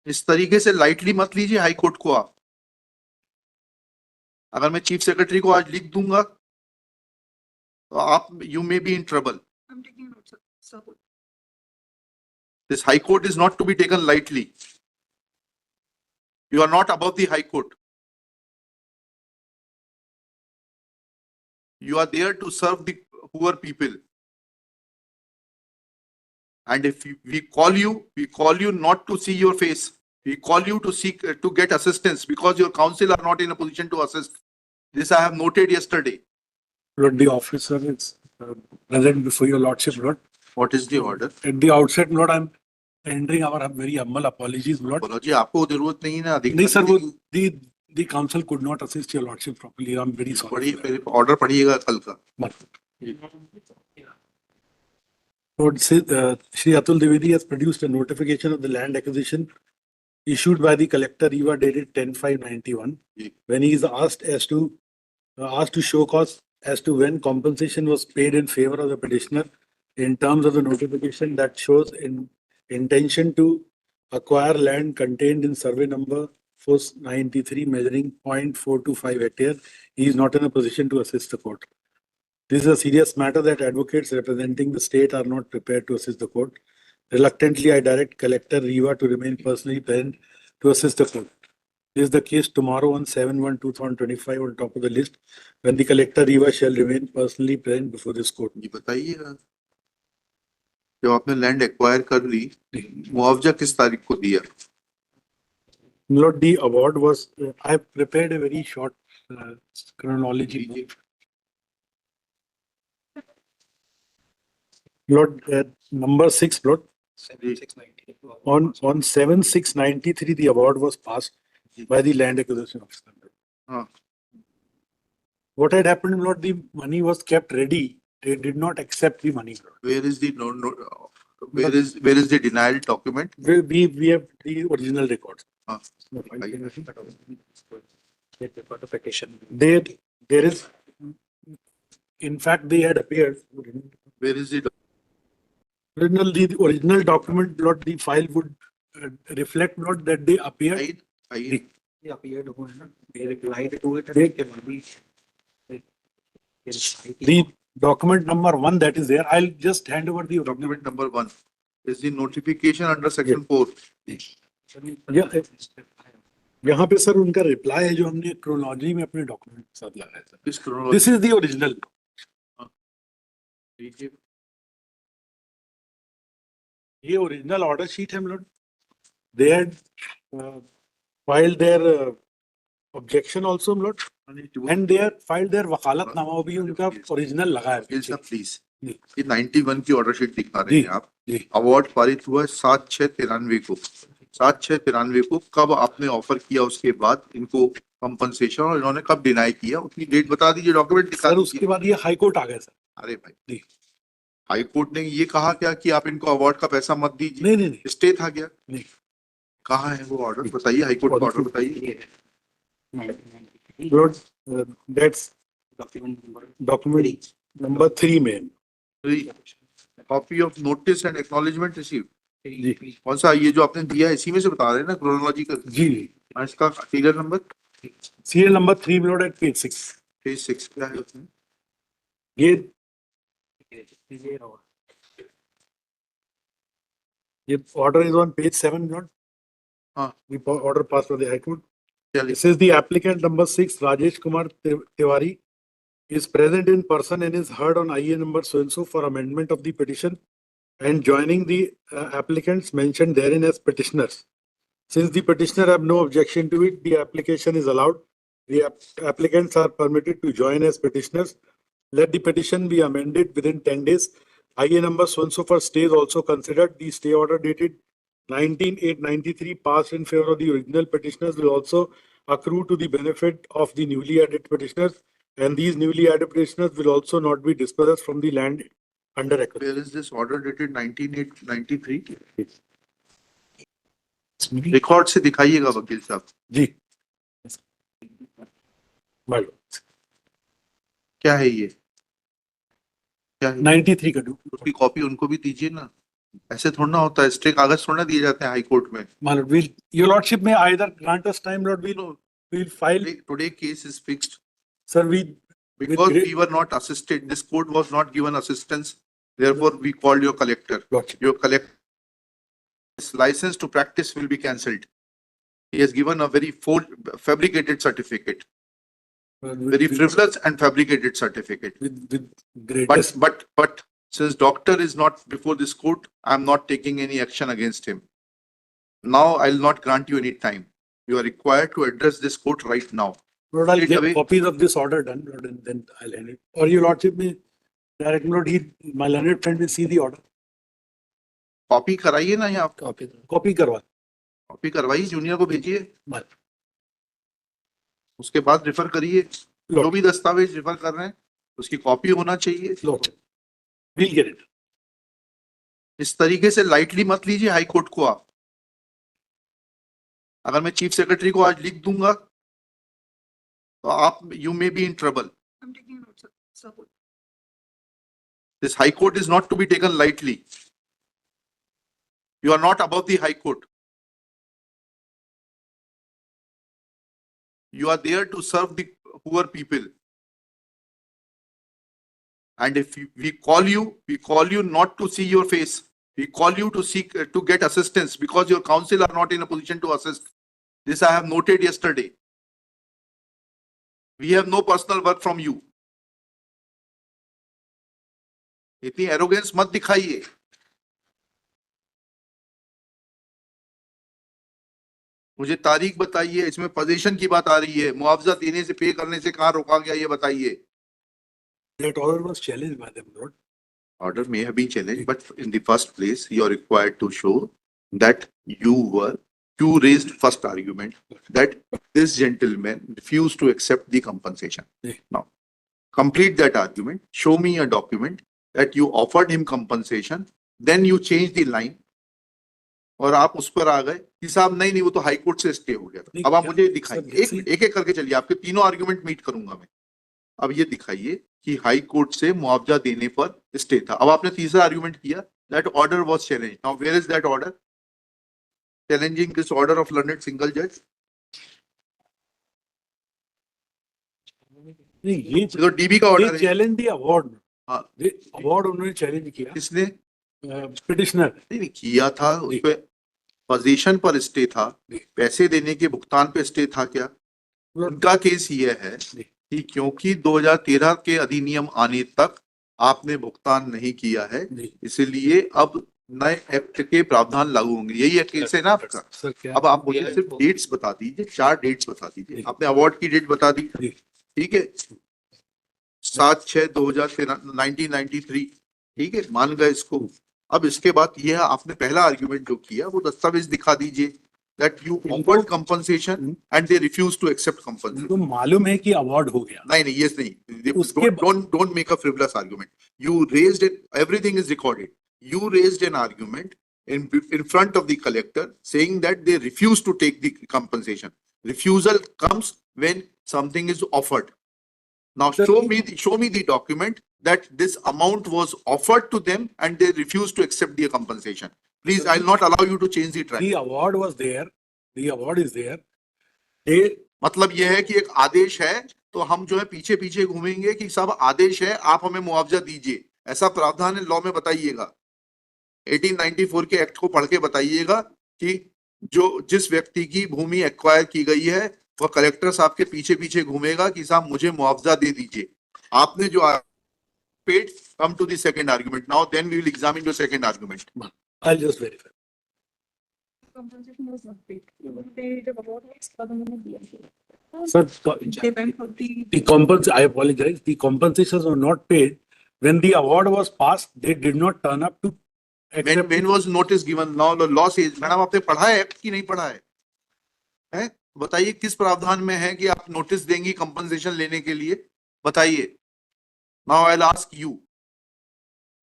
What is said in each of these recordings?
इस तरीके से लाइटली मत लीजिए हाई कोर्ट को आप। अगर मैं चीफ सेक्रेटरी को आज लिख दूंगा तो आप you may be in trouble. I'm taking notes, sir. This high court is not to be taken lightly. You are not above the high court. You are there to serve the poor people. And if we call you not to see your face. We call you to seek, to get assistance because your counsel are not in a position to assist. This I have noted yesterday. Lord, the officer is present before your lordship, Lord. What is the order? At the outset, Lord, I'm rendering our very humble apologies, Lord. Apology, आपको जरूरत नहीं ना नहीं sir, वो the council could not assist your lordship properly. I'm very sorry. पढ़िए order पढ़िएगा कल का. Lord, Shri Atul Dwivedi has produced a notification of the land acquisition issued by the collector Eva dated 10/5/91 when he is asked to show cause as to when compensation was paid in favor of the petitioner in terms of the notification that shows intention to acquire land contained in survey number 493 measuring 0.425 hectare. He is not in a position to assist the court. This is a serious matter that advocates representing the state are not prepared to assist the court. Reluctantly, I direct Collector Riva to remain personally present to assist the court. This is the case tomorrow on 7/1/2025 on top of the list when the Collector Riva shall remain personally present before this court. ये बताइएगा जब आपने land acquire कर ली मुआवजा किस तारीख को दिया? Lord, the award was, I have prepared a very short chronology. Lord, number 6, Lord. 7690. On 7/6/93, the award was passed by the land acquisition officer. What had happened, Lord, the money was kept ready. They did not accept the money, Lord. Where is the where is the denial document? We have the original records. Petition. There is, in fact, they had appeared. Where is the The original document, Lord, the file would reflect, Lord, that they appeared. I They appeared to it. They replied to it. The document number 1 that is there, I'll just hand over the document number 1 is the notification under section 4. यहाँ पे sir उनका reply है जो हमने chronology में अपने document के साथ लगाया था. किस chronology? This is the original. ये ओरिजिनल ऑर्डर शीट है Lord. They had filed their objection also, Lord, and they had filed their वकालतनामा भी उनका ओरिजिनल लगा है. प्लीज ये 91 की ऑर्डर शीट दिखा रहे हैं आप. जी. अवार्ड पारित हुआ 7/6/93 को. 7/6/93 को कब आपने ऑफर किया उसके बाद इनको कंपनसेशन और इन्होंने कब डिनाई किया उसकी डेट बता दीजिए. डॉक्यूमेंट दिखा सर दीजिए. उसके बाद ये हाई कोर्ट आ गया सर. अरे भाई जी. हाई कोर्ट ने ये कहा क्या कि आप इनको अवार्ड का पैसा मत दीजिए? नहीं. स्टे था क्या? नहीं. कहाँ है वो ऑर्डर बताइए. हाई कोर्ट का ऑर्डर बताइए. Lord, that's document number 3 में. Copy of notice and acknowledgement receive. जी. कौन सा ये जो आपने दिया है इसी में से बता रहे हैं ना क्रोनोलॉजी का? जी. इसका serial number Serial number 3, Lord, at page 6. Page 6 क्या है उसमें? ये order is on page 7, Lord. हाँ. The order passed by the High Court. चलिए. This is the applicant number 6, Rajesh Kumar Tiwari, is present in person and is heard on IA number so and so for amendment of the petition and joining the applicants mentioned therein as petitioners. Since the petitioner have no objection to it, the application is allowed. The applicants are permitted to join as petitioners. Let the petition be amended within 10 days. IA number so and so for stay is also considered. The stay order dated 19/8/93 passed in favor of the original petitioners will also accrue to the benefit of the newly added petitioners, and these newly added petitioners will also not be dispossessed from the land under acquisition. Where is this order dated 19/8/93? Record से दिखाइएगा वकील साहब. जी. My lord. क्या है ये? क्या है? 93 का उसकी कॉपी उनको भी दीजिए ना. ऐसे थोड़ा ना होता है, स्टे कागज थोड़ा ना दिए जाते हैं हाई कोर्ट में. My lord, will, your lordship may either grant us time, lord, we'll file, Today case is fixed sir, we, because great- we were not assisted. This court was not given assistance. Therefore, we called your collector. lordship. Your collector's license to practice will be cancelled. He has given a very fabricated certificate, very frivolous and fabricated certificate. With greatest, But since doctor is not before this court, I am not taking any action against him. Now I'll not grant you any time. You are required to address this court right now. lord, I'll straight get away. copies of this order done, lord, and then I'll hand it. Or your lordship may, direct, lord, my learned friend will see the order, copy कराइए ना, यहाँ copy करवा. Copy करवाइए, junior को भेजिए, But, उसके बाद refer करिए. जो lord, भी दस्तावेज रिफर कर रहे हैं उसकी कॉपी होना चाहिए. lord, we'll get it. इस तरीके से लाइटली मत लीजिए हाई कोर्ट को आप. अगर मैं चीफ सेक्रेटरी को आज लिख दूंगा तो आप you may be in trouble. I'm taking notes, sir. This high court is not to be taken lightly. You are not above the high court. You are there to serve the poor people. And if we call you not to see your face. We call you to seek, to get assistance because your counsel are not in a position to assist. This I have noted yesterday. We have no personal work from you. इतनी arrogance मत दिखाइए. मुझे तारीख बताइए, इसमें position की बात आ रही है, मुआवजा देने से, पे करने से कहाँ रोका गया ये बताइए. That order was challenged by them, lord. Order may have been challenged, but in the first place, you are required to show that you raised first argument that this gentleman refused to accept the compensation. Yeah. Now, complete that argument, show me a document that you offered him compensation, then you change the line. और आप उस पर आ गए कि साहब नहीं वो तो हाई कोर्ट से स्टे हो गया था. अब आप मुझे दिखाइए, एक एक करके चलिए, आपके तीनों आर्गुमेंट मीट करूंगा मैं. अब ये दिखाइए कि हाई कोर्ट से मुआवजा देने पर स्टे था. अब आपने तीसरा आर्गुमेंट किया that order was challenge. Now where is that order challenging this order of learned single जज? नहीं, ये तो डीबी का ऑर्डर है. Challenge the award. हाँ. अवार्ड उन्होंने चैलेंज किया. किसने? पिटिशनर. नहीं किया था, उस पे पोजीशन पर स्टे था, पैसे देने के भुगतान पे स्टे था क्या? उनका केस ये है कि क्योंकि 2013 के अधिनियम आने तक आपने भुगतान नहीं किया है, इसलिए अब नए एक्ट के प्रावधान लागू होंगे. यही है केस है ना आपका? सर क्या? अब आप मुझे सिर्फ डेट्स बता दीजिए, 4 डेट्स बता दीजिए. आपने अवार्ड की डेट बता दी, ठीक है, 7/6/2013 ठीक है, मान गए इसको. अब इसके बाद ये आपने पहला आर्गुमेंट जो किया वो दस्तावेज दिखा दीजिए that you offered compensation and they refused to accept compensation. उनको मालूम है कि अवार्ड हो गया. नहीं ये नहीं. उसके Don't make a frivolous argument. You raised it. Everything is recorded. You raised an argument in front of the collector saying that they refused to take the compensation. Refusal comes when something is offered. Now show me the document that this amount was offered to them and they refused to accept the compensation. Please, I'll not allow you to change the track. The award was there. The award is there. They, मतलब ये है कि एक आदेश है तो हम जो है पीछे पीछे घूमेंगे कि सब आदेश है, आप हमें मुआवजा दीजिए. ऐसा प्रावधान है लॉ में, बताइएगा. 1894 के एक्ट को पढ़ के बताइएगा कि जो जिस व्यक्ति की भूमि एक्वायर की गई है वह कलेक्टर साहब के पीछे पीछे घूमेगा कि साहब मुझे मुआवजा दे दीजिए. आपने जो paid, come to the second argument. Now then we will examine your second argument. I'll just verify. Compensation was not paid. They the award was government दिया. Sir, They went for the I apologize. The compensations were not paid. When the award was passed, they did not turn up to accept. When was notice given? Now the law says, madam आपने पढ़ा है act की नहीं पढ़ा है? हैं? बताइए किस प्रावधान में है कि आप नोटिस देंगी कंपनसेशन लेने के लिए? बताइए. Now I'll ask you,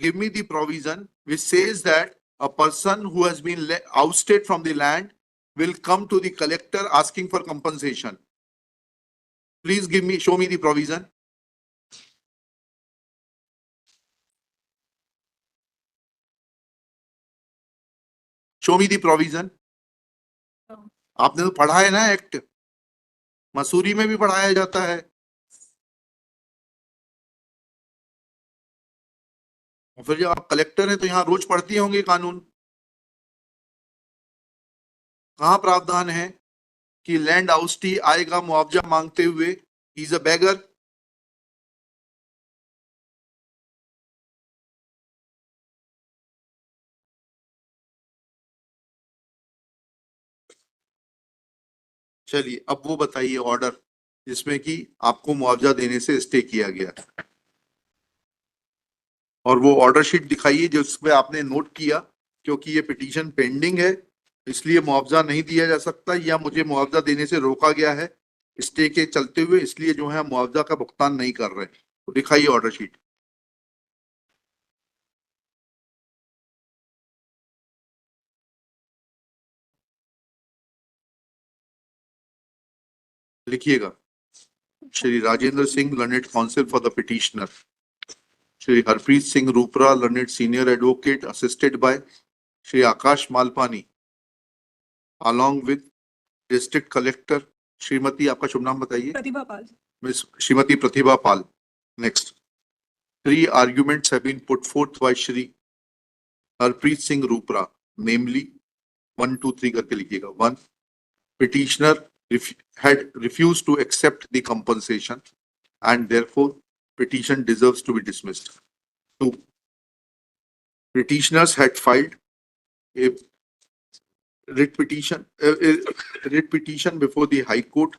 give me the provision which says that a person who has been ousted from the land will come to the collector asking for compensation. Please show me the provision. Show me the provision. हाँ। आपने तो पढ़ा है ना act, Mussoorie में भी पढ़ाया जाता है। और फिर जब आप कलेक्टर हैं तो यहाँ रोज पढ़ती होंगे कानून। कहाँ प्रावधान है कि लैंड आउस्टी आएगा मुआवजा मांगते हुए, ही इज अ बेगर। चलिए अब वो बताइए ऑर्डर जिसमें कि आपको मुआवजा देने से स्टे किया गया, और वो ऑर्डर शीट दिखाइए जिसमें आपने नोट किया क्योंकि ये पिटीशन पेंडिंग है इसलिए मुआवजा नहीं दिया जा सकता, या मुझे मुआवजा देने से रोका गया है स्टे के चलते हुए, इसलिए जो है मुआवजा का भुगतान नहीं कर रहे। तो दिखाइए ऑर्डर शीट। लिखिएगा। Shri Rajendra Singh, learned counsel for the petitioner. Shri Harpreet Singh Rupra, learned senior advocate, assisted by Shri Akash Malpani, along with district collector Shrimati, आपका शुभ नाम बताइए। Pratibha Pal. Miss Shrimati Pratibha Pal. Next, 3 arguments have been put forth by Shri Harpreet Singh Rupra, namely 1, 2, 3 करके लिखिएगा। 1, petitioner had refused to accept the compensation and therefore petition deserves to be dismissed. 2, petitioners had filed a writ petition before the High Court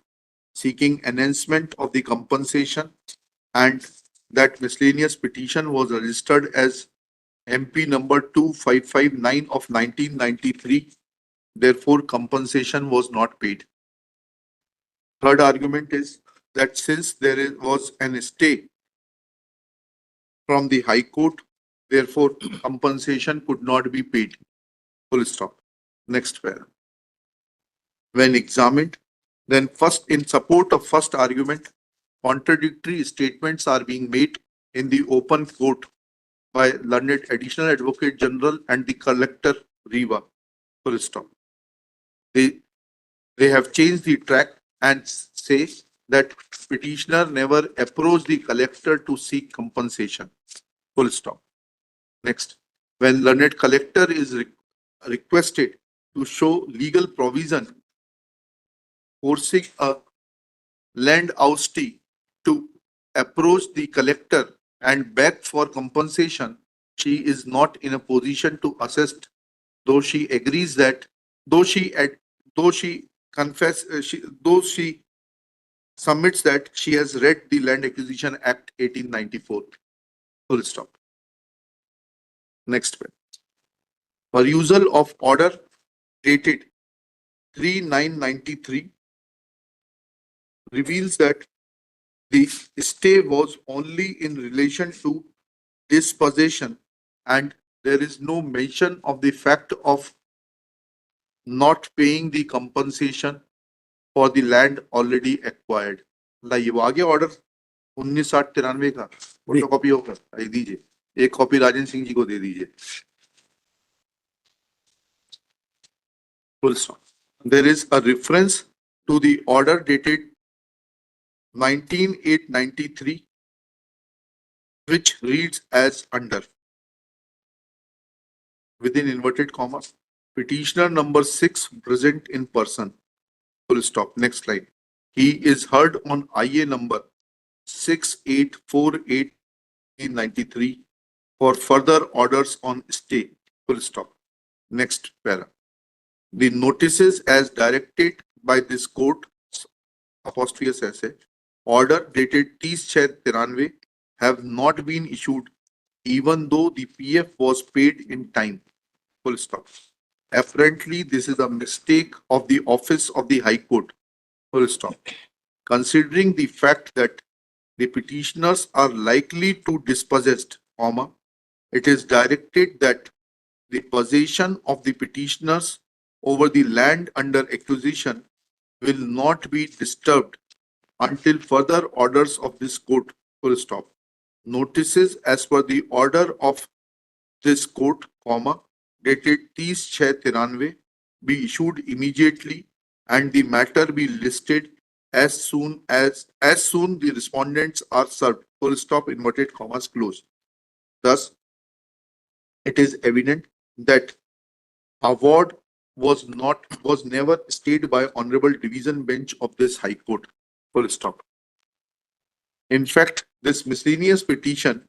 seeking enhancement of the compensation, and that miscellaneous petition was registered as MP number 2559 of 1993. Therefore, compensation was not paid. Third argument is that since was an stay from the High Court, therefore compensation could not be paid. Full stop. Next paragraph. When examined, then first, in support of first argument, contradictory statements are being made in the open court by learned additional advocate general and the collector Riva. Full stop. They have changed the track and say that petitioner never approached the collector to seek compensation. Full stop. Next, when learned collector is requested to show legal provision forcing a land oustee to approach the collector and beg for compensation, she is not in a position to assist, though she agrees that, though she submits that she has read the Land Acquisition Act 1894. Full stop. Next one. Perusal of order dated 3/9/93 reveals that the stay was only in relation to dispossession and there is no mention of the fact of not paying the compensation for the land already acquired. लाइए वो आगे order 19/8/93 का photo copy होकर आई दीजिए, एक copy Rajendra Singh ji को दे दीजिए। Full stop. There is a reference to the order dated 19/8/93 which reads as under, within inverted commas, petitioner number 6 present in person. Full stop. Next slide. He is heard on IA number 6848/93 for further orders on stay. Full stop. Next para. The notices as directed by this court, apostrophe essay, order dated 30/6/93 have not been issued even though the PF was paid in time. Full stop. Apparently, this is a mistake of the office of the High Court. Full stop. Considering the fact that the petitioners are likely to dispossessed, comma, it is directed that the possession of the petitioners over the land under acquisition will not be disturbed until further orders of this court. Full stop. Notices as per the order of this court, comma, dated 30/6/93 be issued immediately and the matter be listed as soon the respondents are served. Full stop, inverted commas, close. Thus, it is evident that award was never stayed by Honorable Division Bench of this High Court. Full stop. In fact, this miscellaneous petition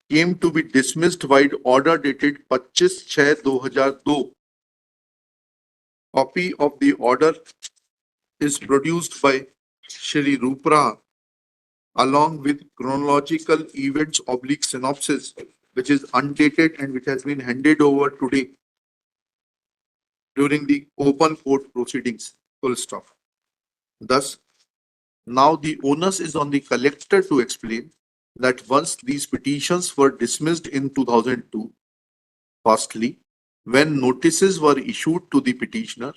came to be dismissed by order dated 25/6/2002. Copy of the order is produced by Shri Rupra along with chronological events / synopsis, which is undated and which has been handed over today during the open court proceedings. Full stop. Thus, now the onus is on the collector to explain that once these petitions were dismissed in 2002, firstly, when notices were issued to the petitioner,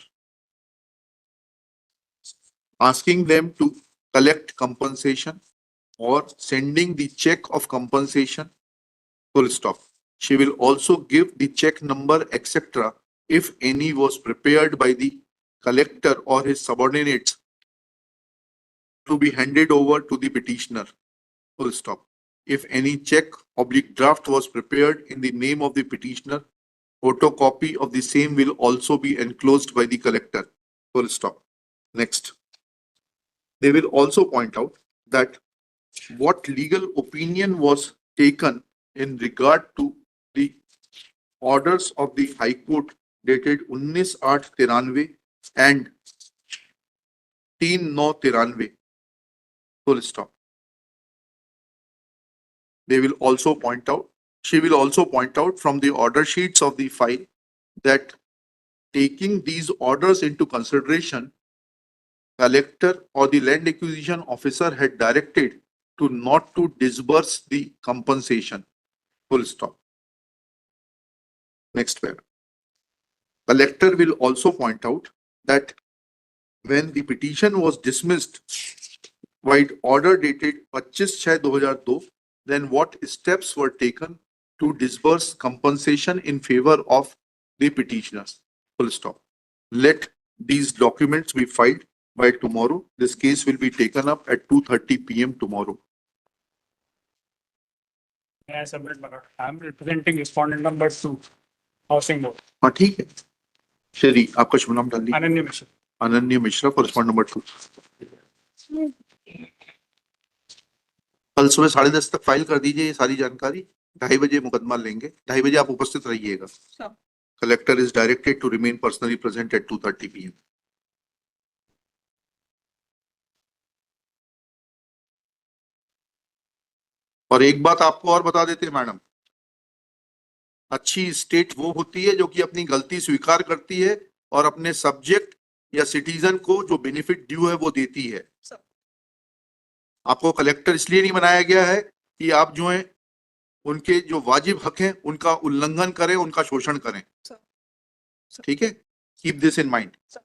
asking them to collect compensation or sending the check of compensation, full stop. She will also give the check number, etc., if any was prepared by the collector or his subordinates to be handed over to the petitioner, full stop. If any check / draft was prepared in the name of the petitioner, photocopy of the same will also be enclosed by the collector, full stop. Next. They will also point out that what legal opinion was taken in regard to the orders of the High Court dated 19/8/93 and 3/9/93, full stop. They will also point out, she will also point out from the order sheets of the file that taking these orders into consideration, collector or the land acquisition officer had directed to not to disburse the compensation, full stop. Next pair. Collector will also point out that when the petition was dismissed by order dated 25/6/2002, then what steps were taken to disburse compensation in favor of the petitioners, full stop. Let these documents be filed by tomorrow. This case will be taken up at 2:30 p.m. tomorrow. May I submit my note? I'm representing respondent number 2, housing board, हाँ ठीक है श्री आपका शुभ नाम डाल दीजिए Ananya Mishra. अनन्य Mishra for respond number 2 कल सुबह 10:30 तक फाइल कर दीजिए ये सारी जानकारी 2:30 बजे मुकदमा लेंगे 2:30 बजे आप उपस्थित रहिएगा Sure. Collector is directed to remain personally present at 2:30 p.m. और एक बात आपको और बता देते हैं मैडम, अच्छी स्टेट वो होती है जो कि अपनी गलती स्वीकार करती है और अपने सब्जेक्ट या सिटीजन को जो बेनिफिट ड्यू है वो देती है। Sir. आपको कलेक्टर इसलिए नहीं बनाया गया है कि आप जो है उनके जो वाजिब हक हैं उनका उल्लंघन करें, उनका शोषण करें। Sir. ठीक है, keep this in mind. Sir.